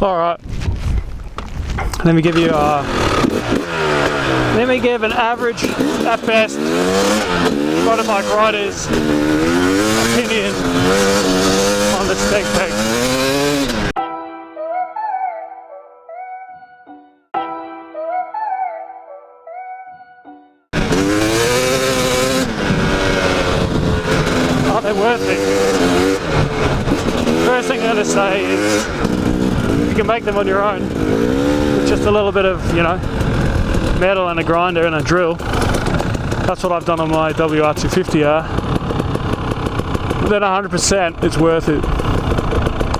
Alright, let me give an average, at best, motorbike rider's opinion on the Steg Pegz. Are they worth it? First thing I'm going to say is you can make them on your own with just a little bit of, metal and a grinder and a drill. That's what I've done on my WR250R. Then 100% it's worth it.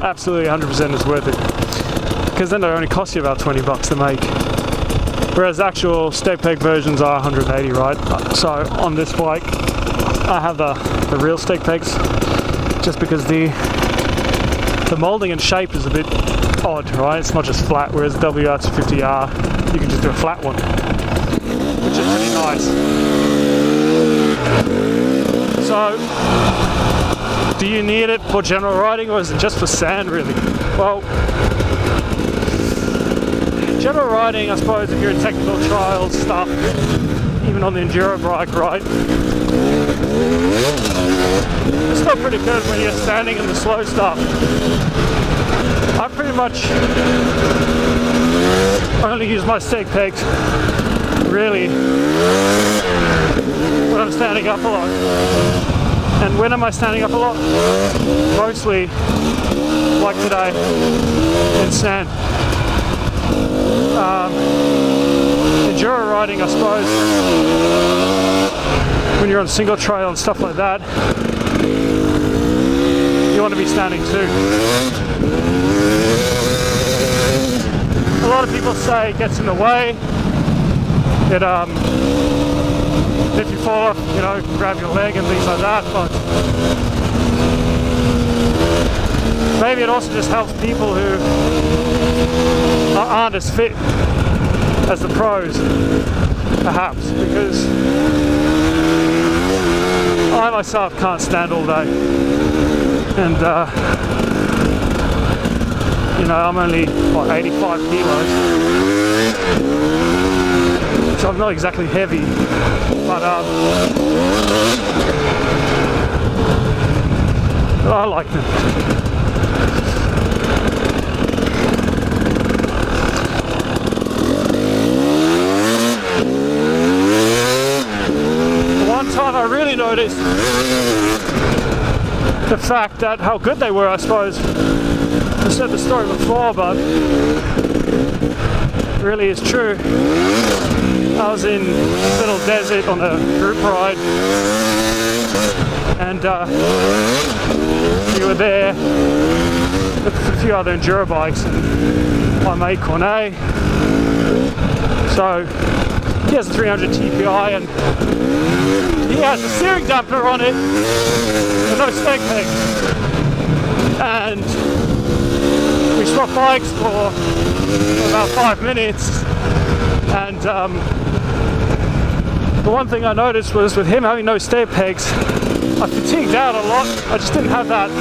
Absolutely 100% it's worth it. Because then they only cost you about 20 bucks to make. Whereas actual Steg Pegz versions are 180, right? So on this bike, I have the real Steg Pegz, just because the molding and shape is a bit odd, right? It's not just flat, whereas the WR250R, you can just do a flat one, which is pretty nice. So, do you need it for general riding, or is it just for sand, really? Well, general riding, I suppose, if you're in technical trials stuff, even on the Enduro bike, right? It's still pretty good when you're standing in the slow stuff. I pretty much only use my Steg Pegz really when I'm standing up a lot. And when am I standing up a lot? Mostly, like today, in sand. Enduro riding, I suppose, when you're on single trail and stuff like that, you want to be standing too. A lot of people say it gets in the way. It, if you fall off, you can grab your leg and things like that, but maybe it also just helps people who aren't as fit as the pros, perhaps, because I myself can't stand all day, and I'm only 85 kilos, so I'm not exactly heavy, but I like them. One time I really noticed the fact that how good they were, I suppose. I said the story before, but it really is true. I was in Little Desert on a group ride, and we were there with a few other Enduro bikes and my mate Cornet. So he has a 300 TPI and he has a steering damper on it and no Steg Pegz. And we swapped bikes for about 5 minutes, and the one thing I noticed was with him having no Steg Pegz, I fatigued out a lot. I just didn't have that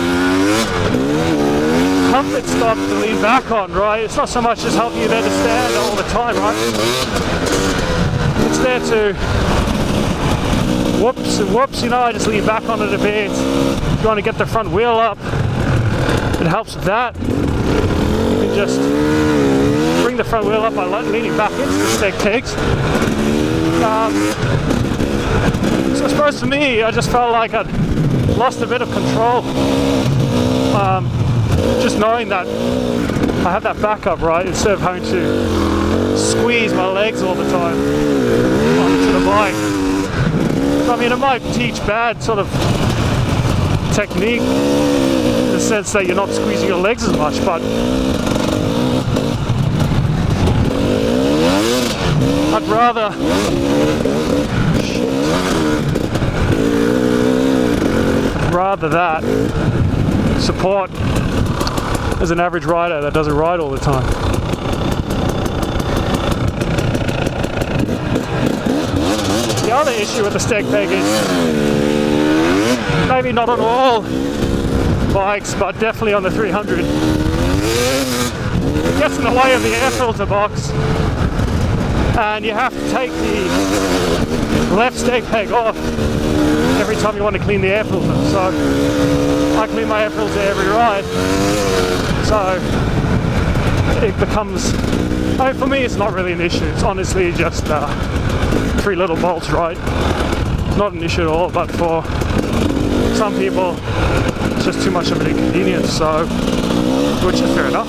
comfort stop to lean back on, right? It's not so much just helping you there to stand all the time, right? It's there to whoops and whoops, I just lean back on it a bit. If you want to get the front wheel up, it helps with that. You can just bring the front wheel up by leaning back into the Steg Pegz. So I suppose for me, I just felt like I'd lost a bit of control. Just knowing that I have that backup, right, instead of having to squeeze my legs all the time onto the bike. I mean, it might teach bad sort of technique in the sense that you're not squeezing your legs as much, but I'd rather that support as an average rider that doesn't ride all the time. The other issue with the Steg Pegz is, maybe not on all bikes, but definitely on the 300, it gets in the way of the air filter box, and you have to take the left steg peg off every time you want to clean the air filter. So I clean my air filter every ride, so it becomes, I mean, for me it's not really an issue. It's honestly just 3 little bolts, right? Not an issue at all, but for some people it's just too much of an inconvenience, so, which is fair enough.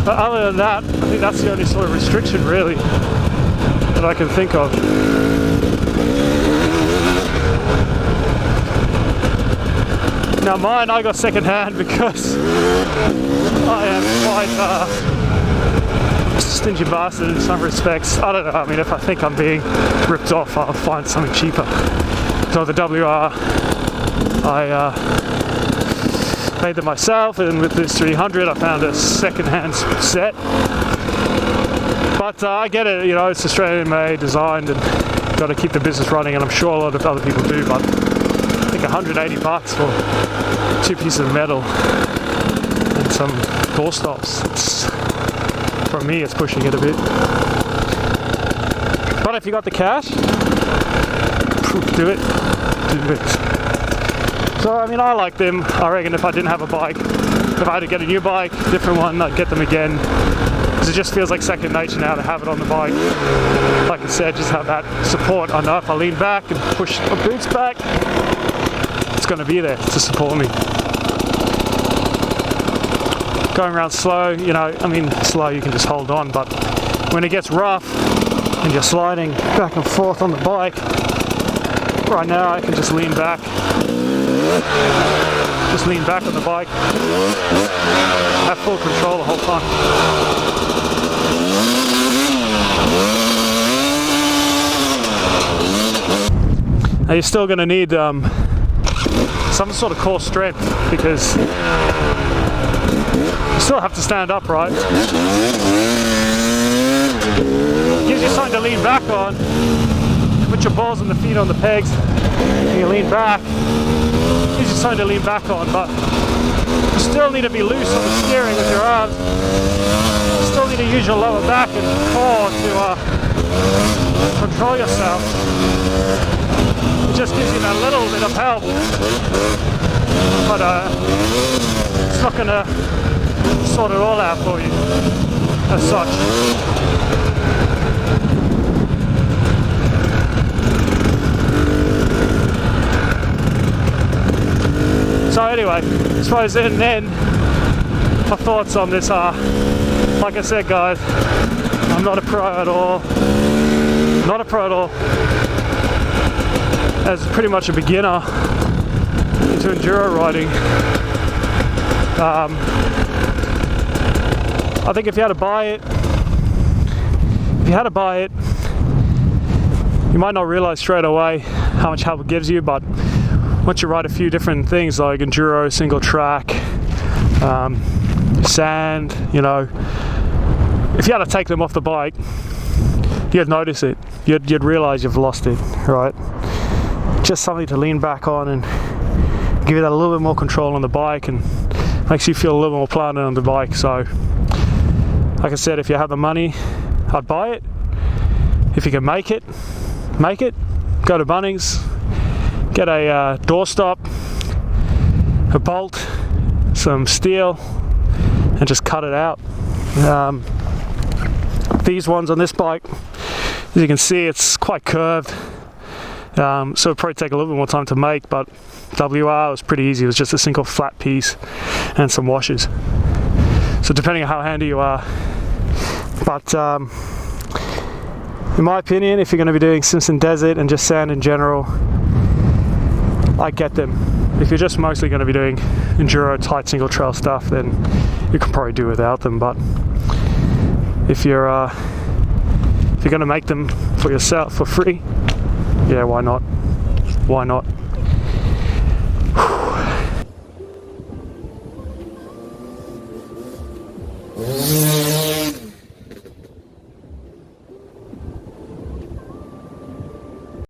But other than that, I think that's the only sort of restriction really that I can think of. Now mine, I got second hand because I am quite stingy bastard in some respects. I don't know, I mean, if I think I'm being ripped off, I'll find something cheaper. So the WR, I made them myself, and with this 300 I found a second-hand set. But I get it, you know, it's Australian made, designed, and got to keep the business running, and I'm sure a lot of other people do, but I think $180 for 2 pieces of metal and some door stops. For me, it's pushing it a bit. But if you got the cash, do it. So, I mean, I like them. I reckon if I didn't have a bike, if I had to get a new bike, different one, I'd get them again. Because it just feels like second nature now to have it on the bike. Like I said, just have that support. I know if I lean back and push my boots back, it's going to be there to support me. Going around slow, you know, I mean, slow you can just hold on, but when it gets rough and you're sliding back and forth on the bike, right now I can just lean back on the bike, have full control the whole time. Now you're still going to need some sort of core strength, because you still have to stand upright. It gives you something to lean back on. Put your balls and the feet on the pegs, and you lean back. It gives you something to lean back on, but you still need to be loose on the steering with your arms. You still need to use your lower back and core to control yourself. It just gives you that little bit of help, but it's not going to sort it all out for you as such. So anyway, I suppose then my thoughts on this are, like I said guys, I'm not a pro at all. Not a pro at all. As pretty much a beginner into enduro riding. I think if you had to buy it, you might not realize straight away how much help it gives you, but once you ride a few different things like enduro, single track, sand, you know, if you had to take them off the bike, you'd notice it. You'd realize you've lost it, right? Just something to lean back on and give you that a little bit more control on the bike, and makes you feel a little more planted on the bike. So, like I said, if you have the money, I'd buy it. If you can make it. Go to Bunnings, get a doorstop, a bolt, some steel, and just cut it out. These ones on this bike, as you can see, it's quite curved, so it'll probably take a little bit more time to make, but WR was pretty easy. It was just a single flat piece and some washers. So depending on how handy you are. But in my opinion, if you're going to be doing Simpson Desert and just sand in general, I get them. If you're just mostly going to be doing enduro tight single trail stuff, then you can probably do without them. But if you're going to make them for yourself for free, yeah, why not? Why not? Whew.